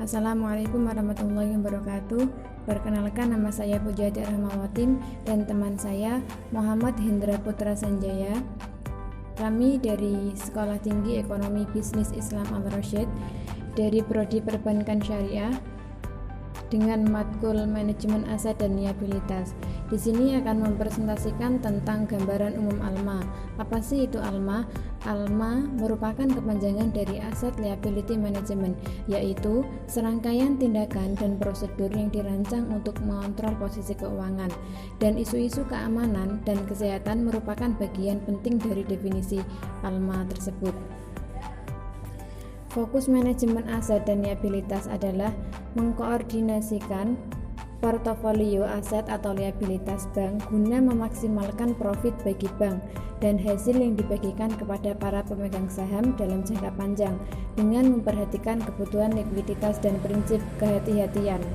Assalamualaikum warahmatullahi wabarakatuh. Perkenalkan, nama saya Pujadi Rahmawatin dan teman saya Muhammad Hendra Putra Sanjaya. Kami dari Sekolah Tinggi Ekonomi Bisnis Islam Al-Rasyid dari Prodi Perbankan Syariah dengan matkul manajemen aset dan liabilitas. Di sini akan mempresentasikan tentang gambaran umum ALMA. Apa sih itu ALMA? ALMA merupakan kepanjangan dari Asset Liability Management, yaitu serangkaian tindakan dan prosedur yang dirancang untuk mengontrol posisi keuangan. Dan isu-isu keamanan dan kesehatan merupakan bagian penting dari definisi ALMA tersebut. Fokus manajemen aset dan liabilitas adalah mengkoordinasikan portofolio aset atau liabilitas bank guna memaksimalkan profit bagi bank dan hasil yang dibagikan kepada para pemegang saham dalam jangka panjang dengan memperhatikan kebutuhan likuiditas dan prinsip kehati-hatian.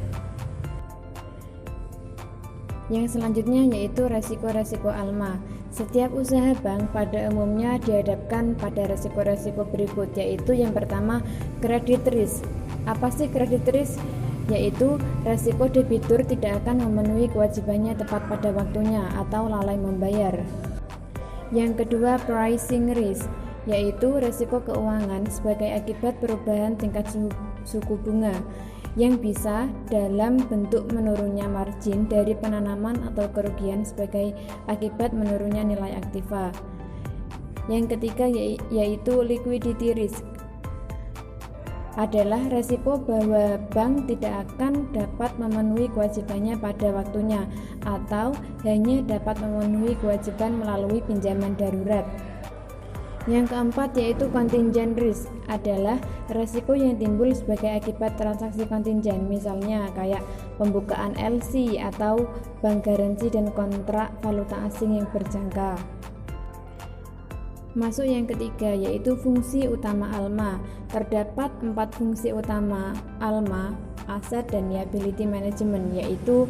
Yang selanjutnya yaitu resiko-resiko ALMA. Setiap usaha bank pada umumnya dihadapkan pada resiko-resiko berikut, yaitu yang pertama, credit risk. Apa sih credit risk? Yaitu resiko debitur tidak akan memenuhi kewajibannya tepat pada waktunya atau lalai membayar. Yang kedua, pricing risk, yaitu resiko keuangan sebagai akibat perubahan tingkat suku bunga yang bisa dalam bentuk menurunnya margin dari penanaman atau kerugian sebagai akibat menurunnya nilai aktiva. Yang ketiga yaitu liquidity risk, adalah resiko bahwa bank tidak akan dapat memenuhi kewajibannya pada waktunya atau hanya dapat memenuhi kewajiban melalui pinjaman darurat. Yang keempat yaitu contingent risk, adalah resiko yang timbul sebagai akibat transaksi kontingen, misalnya kayak pembukaan LC atau bank garansi dan kontrak valuta asing yang berjangka. Masuk yang ketiga yaitu fungsi utama ALMA. Terdapat 4 fungsi utama ALMA, Asset dan Liability Management, yaitu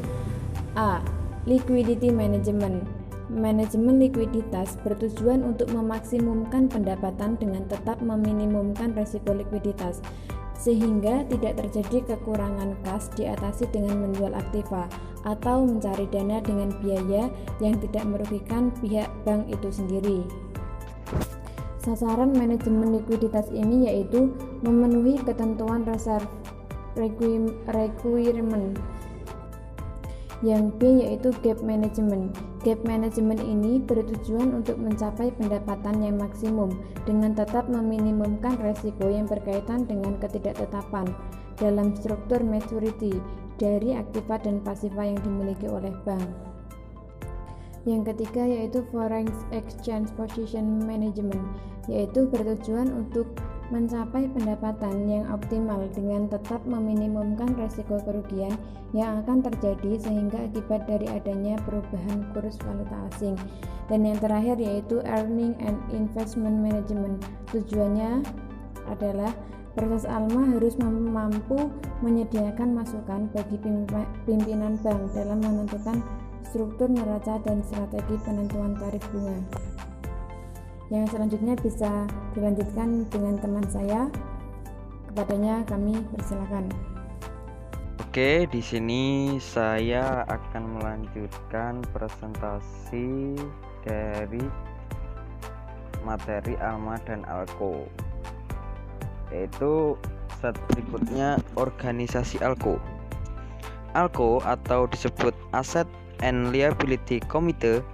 A. Liquidity Management. Manajemen likuiditas bertujuan untuk memaksimumkan pendapatan dengan tetap meminimumkan risiko likuiditas, sehingga tidak terjadi kekurangan kas diatasi dengan menjual aktiva atau mencari dana dengan biaya yang tidak merugikan pihak bank itu sendiri. Sasaran manajemen likuiditas ini yaitu memenuhi ketentuan reserve requirement. Yang B yaitu gap management. Gap management ini bertujuan untuk mencapai pendapatan yang maksimum dengan tetap meminimumkan resiko yang berkaitan dengan ketidaktetapan dalam struktur maturity dari aktiva dan pasifa yang dimiliki oleh bank. Yang ketiga yaitu foreign exchange position management, yaitu bertujuan untuk mencapai pendapatan yang optimal dengan tetap meminimumkan resiko kerugian yang akan terjadi sehingga akibat dari adanya perubahan kurs valuta asing. Dan yang terakhir yaitu earning and investment management. Tujuannya adalah proses ALMA harus mampu menyediakan masukan bagi pimpinan bank dalam menentukan struktur neraca dan strategi penentuan tarif bunga. Yang selanjutnya bisa dilanjutkan dengan teman saya. Kepadanya kami persilakan. Oke, di sini saya akan melanjutkan presentasi dari materi ALMA dan ALCO, yaitu berikutnya organisasi ALCO. ALCO atau disebut Asset and Liability Committee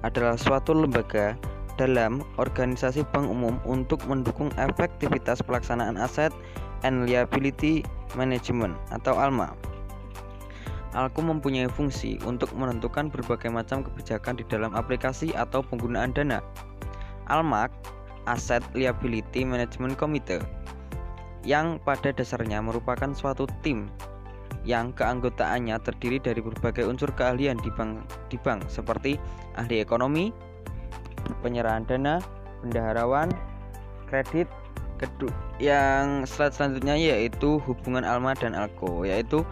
adalah suatu lembaga dalam organisasi bank umum untuk mendukung efektivitas pelaksanaan aset and liability management atau ALMA. ALCO mempunyai fungsi untuk menentukan berbagai macam kebijakan di dalam aplikasi atau penggunaan dana. ALMA, Asset Liability Management Committee, yang pada dasarnya merupakan suatu tim yang keanggotaannya terdiri dari berbagai unsur keahlian di bank seperti ahli ekonomi, penyerahan dana, bendaharawan, kredit. Yang selanjutnya yaitu hubungan ALMA dan ALCO, yaitu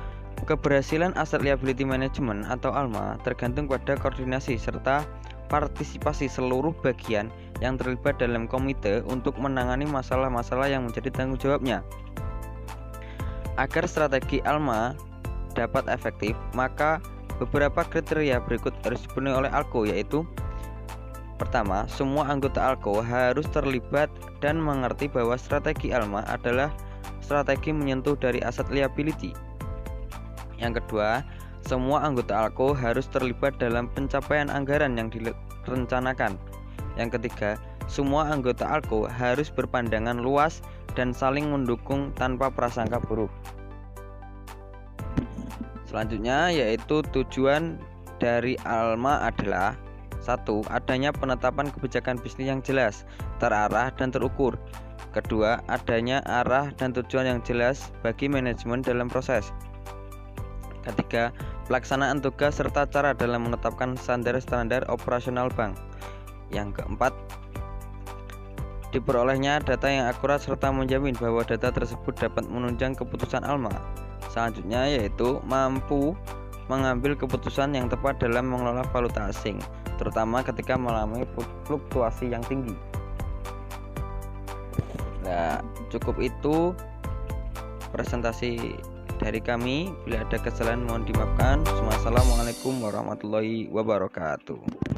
keberhasilan Asset Liability Management atau ALMA tergantung pada koordinasi serta partisipasi seluruh bagian yang terlibat dalam komite untuk menangani masalah-masalah yang menjadi tanggung jawabnya. Agar strategi ALMA dapat efektif, maka beberapa kriteria berikut harus dipenuhi oleh ALKO, yaitu pertama, semua anggota ALKO harus terlibat dan mengerti bahwa strategi ALMA adalah strategi menyentuh dari aset liability. Yang kedua, semua anggota ALKO harus terlibat dalam pencapaian anggaran yang direncanakan. Yang ketiga, semua anggota ALKO harus berpandangan luas dan saling mendukung tanpa prasangka buruk. Selanjutnya yaitu tujuan dari ALMA adalah 1. Adanya penetapan kebijakan bisnis yang jelas, terarah dan terukur. Kedua, adanya arah dan tujuan yang jelas bagi manajemen dalam proses. Ketiga, pelaksanaan tugas serta cara dalam menetapkan standar operasional bank. Yang keempat, diperolehnya data yang akurat serta menjamin bahwa data tersebut dapat menunjang keputusan ALMA. Selanjutnya yaitu mampu mengambil keputusan yang tepat dalam mengelola valuta asing, terutama ketika mengalami fluktuasi yang tinggi. Nah, cukup itu presentasi dari kami. Bila ada kesalahan mohon dimaafkan. Wassalamualaikum warahmatullahi wabarakatuh.